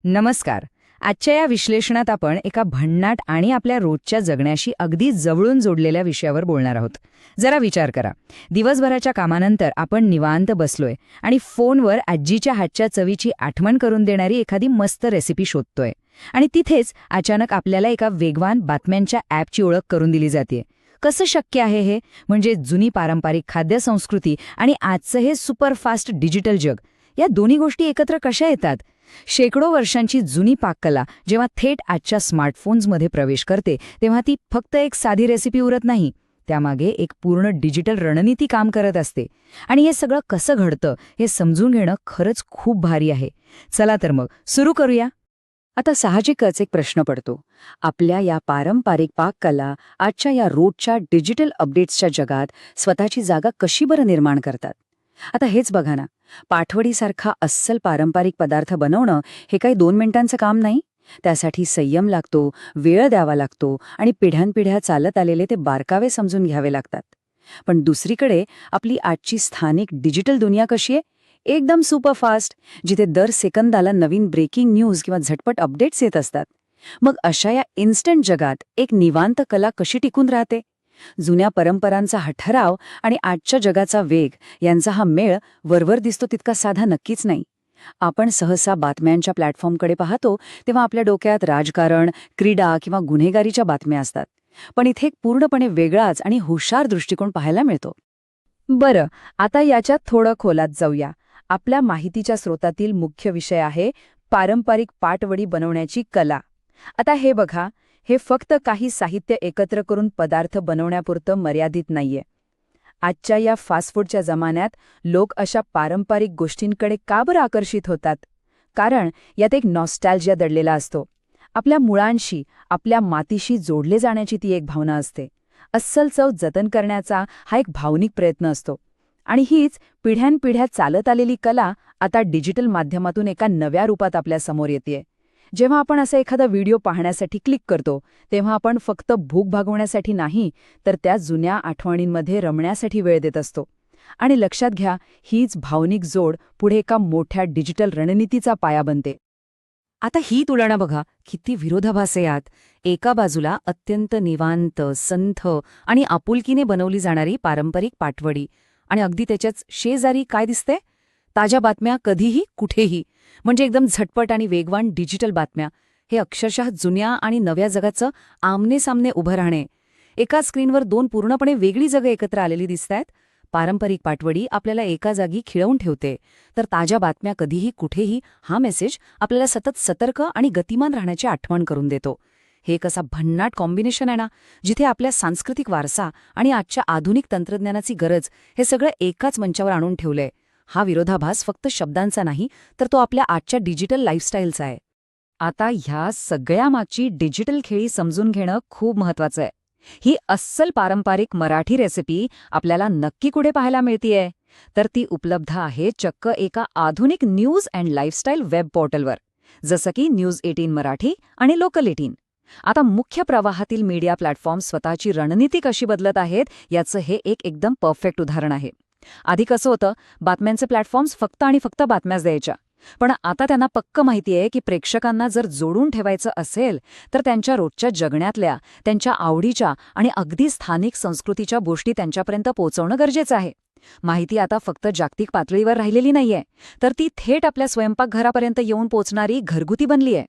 नमस्कार. आजच्या या विश्लेषणात आपण एका भन्नाट आणि आपल्या रोजच्या जगण्याशी अगदी जवळून जोडलेल्या विषयावर बोलणार आहोत. जरा विचार करा. दिवसभराच्या कामानंतर आपण निवांत बसलोय आणि फोनवर आजीच्या हातच्या चवीची आठवण करून देणारी एखादी मस्त रेसिपी शोधतोय. आणि तिथेच अचानक आपल्याला एका वेगवान बातम्यांच्या ॲपची ओळख करून दिली जाते. कसं शक्य आहे हे? म्हणजे जुनी पारंपरिक खाद्यसंस्कृती आणि आजचं हे सुपरफास्ट डिजिटल जग, या दोन्ही गोष्टी एकत्र कशा येतात? शेकडो वर्षांची जुनी पाककला जेव्हा थेट आजच्या स्मार्टफोन्समध्ये प्रवेश करते, तेव्हा ती फक्त एक साधी रेसिपी उरत नाही. त्यामागे एक पूर्ण डिजिटल रणनीती काम करत असते. आणि हे सगळं कसं घडतं हे समजून घेणं खरंच खूप भारी आहे. चला तर मग सुरू करूया. आता साहजिकच एक प्रश्न पडतो. आपल्या या पारंपरिक पाककला आजच्या या रोजच्या डिजिटल अपडेट्सच्या जगात स्वतःची जागा कशी बरं निर्माण करतात? आता हेच बघा ना, पाटवडीसारखा अस्सल पारंपरिक पदार्थ बनवणं हे काही 2 मिनिटांचं काम नाही. त्यासाठी संयम लागतो, वेळ द्यावा लागतो आणि पिढ्यानपिढ्या चालत आलेले ते बारकावे समजून घ्यावे लागतात. पण दुसरीकडे आपली आजची स्थानिक डिजिटल दुनिया कशी आहे? एकदम सुपरफास्ट, जिथे दर सेकंदाला नवीन ब्रेकिंग न्यूज किंवा झटपट अपडेट्स येत असतात. मग अशा या इन्स्टंट जगात एक निवांत कला कशी टिकून राहते? जुन्या परंपरांचा हा ठराव आणि आजच्या जगाचा वेग यांचा हा मेळ वरवर दिसतो तितका साधा नक्कीच नाही. आपण सहसा बातम्यांच्या प्लॅटफॉर्मकडे पाहतो तेव्हा आपल्या डोक्यात राजकारण, क्रीडा किंवा गुन्हेगारीच्या बातम्या असतात. पण इथे एक पूर्णपणे वेगळाच आणि हुशार दृष्टिकोन पाहायला मिळतो. बरं, आता याच्यात थोडं खोलात जाऊया. आपल्या माहितीच्या स्रोतातील मुख्य विषय आहे पारंपरिक पाटवडी बनवण्याची कला. आता हे बघा, हे फक्त काही साहित्य एकत्र करून पदार्थ बनवण्यापुरतं मर्यादित नाहीये. आजच्या या फास्ट फूडच्या जमान्यात लोक अशा पारंपरिक गोष्टींकडे का बरं आकर्षित होतात? कारण यात एक नॉस्टॅल्जिया दडलेला असतो. आपल्या मुळांशी, आपल्या मातीशी जोडले जाण्याची ती एक भावना असते. अस्सल चव जतन करण्याचा हा एक भावनिक प्रयत्न असतो. आणि हीच पिढ्यानपिढ्या चालत आलेली कला आता डिजिटल माध्यमातून एका नव्या रूपात आपल्या समोर येतेय. जेव्हा आपण असा एखादा व्हिडिओ पाहण्यासाठी क्लिक करतो, तेव्हा आपण फक्त भूक भागवण्यासाठी नाही, तर त्या जुन्या आठवणींमध्ये रमण्यासाठी वेळ देत असतो. आणि लक्षात घ्या, हीच भावनिक जोड पुढे एका मोठ्या डिजिटल रणनीतीचा पाया बनते. आता ही तुलना बघा, किती विरोधाभास आहे यात. एका बाजूला अत्यंत निवांत, संथ आणि आपुलकीने बनवली जाणारी पारंपरिक पाटवडी, आणि अगदी त्याच्याच शेजारी काय दिसते? ताज्या बातम्या कधीही, कुठेही. म्हणजे एकदम झटपट आणि वेगवान डिजिटल बातम्या. हे अक्षरशः जुन्या आणि नव्या जगाचं आमने-सामने उभं राहणे. एका स्क्रीनवर 2 पूर्णपणे वेगळी जगं एकत्र आलेली दिसतायत. पारंपरिक पाटवडी आपल्याला एका जागी खिळवून ठेवते, तर ताज्या बातम्या कधीही, कुठेही हा मेसेज आपल्याला सतत सतर्क आणि गतिमान राहण्याची आठवण करून देतो. हे एक असा भन्नाट कॉम्बिनेशन आहे ना, जिथे आपल्या सांस्कृतिक वारसा आणि आजच्या आधुनिक तंत्रज्ञानाची गरज हे सगळं एकाच मंचावर आणून ठेवलंय. हा विरोधाभास फक्त शब्दांचा नाही, तर तो आपल्या आजच्या डिजिटल लाईफस्टाईलचा आहे. आता ह्या सगळ्यामागची डिजिटल खेळी समजून घेणं खूप महत्वाचं आहे. ही अस्सल पारंपरिक मराठी रेसिपी आपल्याला नक्की कुठे पाहायला मिळतीये? तर ती उपलब्ध आहे चक्क एका आधुनिक न्यूज अँड लाईफस्टाईल वेब पोर्टलवर, जसं की न्यूज18 मराठी आणि लोकल18. आता मुख्य प्रवाहातील मीडिया प्लॅटफॉर्म स्वतःची रणनीती कशी बदलत आहेत याचं हे एक एकदम परफेक्ट उदाहरण आहे. आधी कसं होतं, बातम्यांचे प्लॅटफॉर्म्स फक्त आणि फक्त बातम्याच द्यायच्या. पण आता त्यांना पक्क माहिती आहे की प्रेक्षकांना जर जोडून ठेवायचं असेल, तर त्यांच्या रोजच्या जगण्यातल्या, त्यांच्या आवडीच्या आणि अगदी स्थानिक संस्कृतीच्या गोष्टी त्यांच्यापर्यंत पोहोचवणं गरजेचं आहे. माहिती आता फक्त जागतिक पातळीवर राहिलेली नाहीये, तर ती थेट आपल्या स्वयंपाकघरापर्यंत येऊन पोचणारी घरगुती बनली आहे.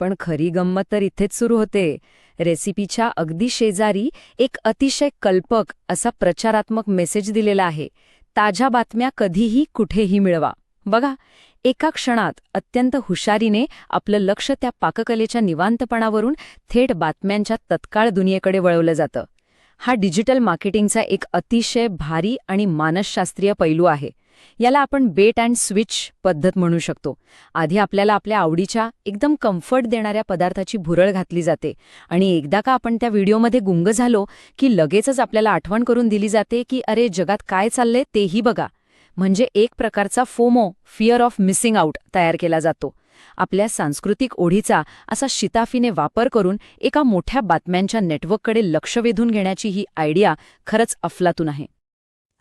पण खरी गंमत तर इथेच सुरू होते. रेसिपीच्या अगदी शेजारी एक अतिशय कल्पक असा प्रचारात्मक मेसेज दिलेला आहे. ताज्या बातम्या कधीही, कुठेही मिळवा. बघा, एका क्षणात अत्यंत हुशारीने आपलं लक्ष त्या पाककलेच्या निवांतपणावरून थेट बातम्यांच्या तत्काळ दुनियेकडे वळवलं जातं. हा डिजिटल मार्केटिंगचा एक अतिशय भारी आणि मानसशास्त्रीय पैलू आहे. याला आपण बेट अँड स्विच पद्धत म्हणू शकतो. आधी आपल्याला आपल्या आवडीच्या, एकदम कम्फर्ट देणाऱ्या पदार्थाची भुरळ घातली जाते, आणि एकदा का आपण त्या व्हिडिओमध्ये गुंग झालो की लगेचच आपल्याला आठवण करून दिली जाते की अरे, जगात काय चाललंय तेही बघा. म्हणजे एक प्रकारचा FOMO, fear of missing out, तयार केला जातो. आपल्या सांस्कृतिक ओढीचा असा शिताफीने वापर करून एका मोठ्या बातम्यांच्या नेटवर्ककडे लक्ष वेधून घेण्याची ही आयडिया खरंच अफलातून आहे.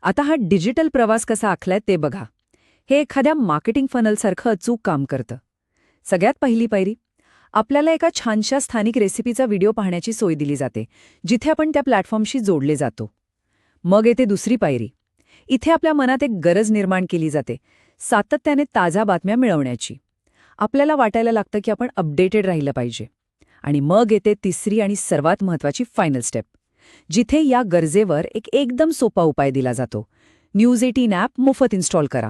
आता हा डिजिटल प्रवास कसा आखलाय ते बघा. हे एखाद्या मार्केटिंग फनलसारखं अचूक काम करतं. सगळ्यात पहिली पायरी, आपल्याला एका छानशा स्थानिक रेसिपीचा व्हिडिओ पाहण्याची सोय दिली जाते, जिथे आपण त्या प्लॅटफॉर्मशी जोडले जातो. मग येते दुसरी पायरी. इथे आपल्या मनात एक गरज निर्माण केली जाते, सातत्याने ताज्या बातम्या मिळवण्याची. आपल्याला वाटायला लागतं की आपण अपडेटेड राहिलं पाहिजे. आणि मग येते तिसरी आणि सर्वात महत्त्वाची फायनल स्टेप, जिथे या गरजेवर एक एकदम सोपा उपाय दिला जातो. न्यूज 18 ॲप मोफत इन्स्टॉल करा.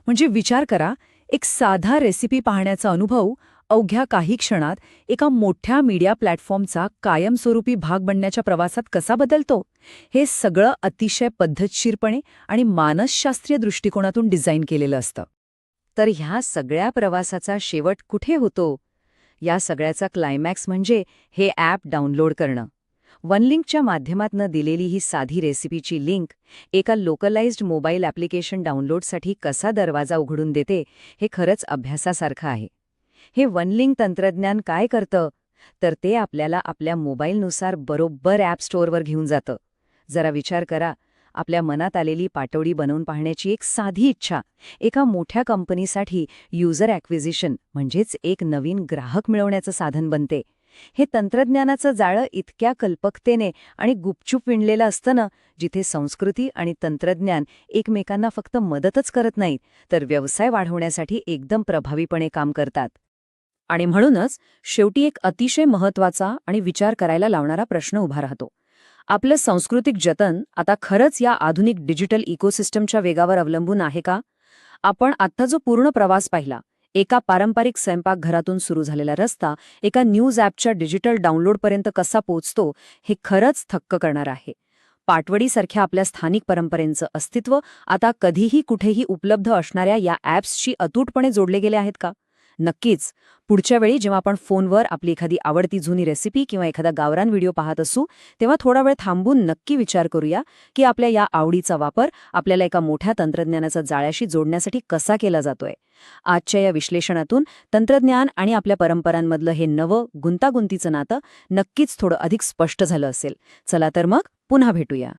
म्हणजे विचार करा, एक साधा रेसिपी पाहण्याचा अनुभव अवघ्या काही क्षणात एका मोठ्या मीडिया प्लॅटफॉर्मचा कायमस्वरूपी भाग बनण्याच्या प्रवासात कसा बदलतो. हे सगळं अतिशय पद्धतशीरपणे आणि मानसशास्त्रीय दृष्टिकोनातून डिझाईन केलेलं असतं. तर ह्या सगळ्या प्रवासाचा शेवट कुठे होतो? या सगळ्याचा क्लायमॅक्स म्हणजे हे ॲप डाउनलोड करणं. वनलिंकच्या माध्यमातून दिलेली ही साधी रेसिपीची लिंक एका लोकलाइज्ड मोबाईल ॲप्लिकेशन डाउनलोडसाठी कसा दरवाजा उघडून देते, हे खरंच अभ्यासासारखं आहे. हे वनलिंक तंत्रज्ञान काय करतं, तर ते आपल्याला आपल्या मोबाईलनुसार बरोबर ॲप स्टोअरवर घेऊन जातं. जरा विचार करा, आपल्या मनात आलेली पाटोडी बनवून पाहण्याची एक साधी इच्छा एका मोठ्या कंपनीसाठी युजर ॲक्विजिशन म्हणजेच एक नवीन ग्राहक मिळवण्याचं साधन बनते. हे तंत्रज्ञानाचं जाळं इतक्या कल्पकतेने आणि गुपचूप विणलेलं असतं ना, जिथे संस्कृती आणि तंत्रज्ञान एकमेकांना फक्त मदतच करत नाहीत, तर व्यवसाय वाढवण्यासाठी एकदम प्रभावीपणे काम करतात. आणि म्हणूनच शेवटी एक अतिशय महत्त्वाचा आणि विचार करायला लावणारा प्रश्न उभा राहतो. आपलं सांस्कृतिक जतन आता खरंच या आधुनिक डिजिटल इकोसिस्टमच्या वेगावर अवलंबून आहे का? आपण आत्ता जो पूर्ण प्रवास पाहिला, एका पारंपरिक स्वयंपाकघरातून सुरू झालेला रस्ता एका न्यूज ॲपच्या डिजिटल डाउनलोडपर्यंत कसा पोहोचतो, हे खरंच थक्क करणार आहे. पाटवडीसारख्या आपल्या स्थानिक परंपरेचं अस्तित्व आता कधीही कुठेही उपलब्ध असणाऱ्या या ॲप्सशी अतूटपणे जोडले गेले आहेत का? नक्कीच. पुढच्या वेळी जेव्हा आपण फोनवर आपली एखादी आवडती जुनी रेसिपी किंवा एखादा गावरान व्हिडिओ पाहत असू, तेव्हा थोडा वेळ थांबून नक्की विचार करूया की आपल्या या आवडीचा वापर आपल्याला एका मोठ्या तंत्रज्ञानाच्या जाळ्याशी जोडण्यासाठी कसा केला जातोय. आजच्या या विश्लेषणातून तंत्रज्ञान आणि आपल्या परंपरांमधलं हे नवं गुंतागुंतीचं नातं नक्कीच थोडं अधिक स्पष्ट झालं असेल. चला तर मग पुन्हा भेटूया.